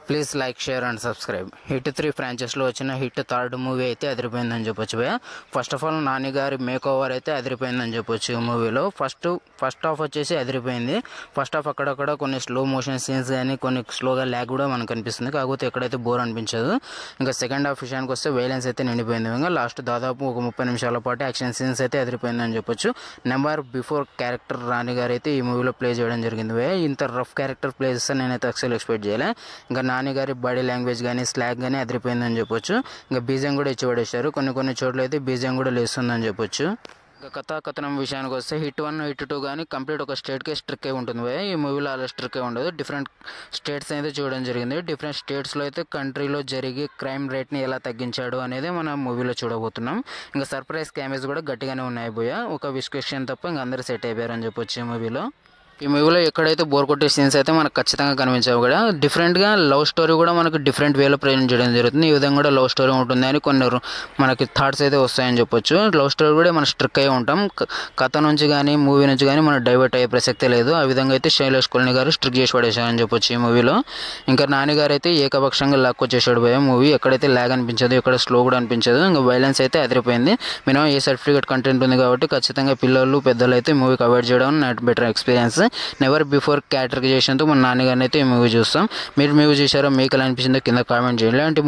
Please like, share and subscribe. Hit 3 ఫ్రాంచైజ్లో వచ్చిన hit third movie అయితే అదిరిపోయిందని చెప్పొచ్చు భయ్య. ఫస్ట్ ఆఫ్ ఆల్ నాని గారి మేక్ ఓవర్ అయితే అదిరిపోయిందని చెప్పొచ్చు. ఈ మూవీలో ఫస్ట్ హాఫ్ వచ్చేసి అదిరిపోయింది. ఫస్ట్ హాఫ్ అక్కడక్కడ కొన్ని స్లో మోషన్ సీన్స్ కానీ కొన్ని స్లోగా ల్యాగ్ కూడా మనకు అనిపిస్తుంది. కాకపోతే ఎక్కడైతే బోర్ అనిపించదు. ఇంకా సెకండ్ హాఫ్ విషయానికి వస్తే వైలెన్స్ అయితే నిండిపోయింది. ఇంకా లాస్ట్ దాదాపు ఒక 30 నిమిషాల పాటు యాక్షన్ సీన్స్ అయితే అదిరిపోయిందని చెప్పొచ్చు. నెంబర్ బిఫోర్ క్యారెక్టర్ నాని గారు అయితే ఈ మూవీలో ప్లే చేయడం జరిగింది భయ్య. ఇంత రఫ్ క్యారెక్టర్ ప్లే చేస్తే నేనైతే అసలు ఎక్స్పెక్ట్ చేయలే. ఇంకా నాని గారి బాడీ లాంగ్వేజ్ కానీ స్లాగ్ కానీ అదిరిపోయిందని చెప్పొచ్చు. ఇంకా బీజియం కూడా ఇచ్చి పడేశారు. కొన్ని చోట్ల అయితే బీజియం కూడా లేస్తుందని చెప్పొచ్చు. ఇంకా కథనం విషయానికి వస్తే హిట్ 1 హిట్ 2 కానీ కంప్లీట్ ఒక స్టేట్కే స్ట్రిక్ అయి ఉంటుంది భయ్య. ఈ మూవీలో అలా స్ట్రిక్ అయి ఉండదు. డిఫరెంట్ స్టేట్స్ అయితే చూడడం జరిగింది. డిఫరెంట్ స్టేట్స్లో అయితే కంట్రీలో జరిగే క్రైమ్ రేట్ని ఎలా తగ్గించాడు అనేది మనం మూవీలో చూడబోతున్నాం. ఇంకా సర్ప్రైజ్ క్యామేజ్ కూడా గట్టిగానే ఉన్నాయి భయ్య. ఒక విస్క్రిప్షన్ తప్ప ఇంకా అందరూ సెట్ అయిపోయారని చెప్పొచ్చు ఈ మూవీలో. ఈ మూవీలో ఎక్కడైతే బోర్ కొట్టే సీన్స్ అయితే మనకు ఖచ్చితంగా కనిపించావు కూడా. డిఫరెంట్గా లవ్ స్టోరీ కూడా మనకు డిఫరెంట్ వేలో ప్రజెంట్ చేయడం జరుగుతుంది. ఈ విధంగా కూడా లవ్ స్టోరీ ఉంటుంది అని కొన్ని మనకి థాట్స్ అయితే వస్తాయని చెప్పొచ్చు. లవ్ స్టోరీ కూడా మనం స్ట్రిక్ అయి ఉంటాం. కథ నుంచి కానీ మూవీ నుంచి కానీ మనం డైవర్ట్ అయ్యే ప్రసక్తే లేదు. ఆ విధంగా అయితే శైలేష్ కొల్ని గారు స్ట్రిక్ చేసి పడేశారని చెప్పొచ్చు ఈ మూవీలో. ఇంకా నాని గారు అయితే ఏకపక్షంగా లాక్ వచ్చేసాడు భయ. మూవీ ఎక్కడైతే ల్యాగ్ అనిపించదు, ఎక్కడ స్లో కూడా అనిపించదు. ఇంకా వైలెన్స్ అయితే అదిరిపోయింది. మినిమం ఏ సర్టిఫికేట్ కంటెంట్ ఉంది కాబట్టి ఖచ్చితంగా పిల్లలు పెద్దలు అయితే మూవీకి అవాయిడ్ చేయడం not better experience. Never before క్యారెక్టరైజేషన్తో మన నాన్నగారిని అయితే ఈ మూవీ చూస్తాం. మీరు మూవీ చూసారో మీకు ఎలా అనిపించిందో కింద కామెంట్ చేయండి.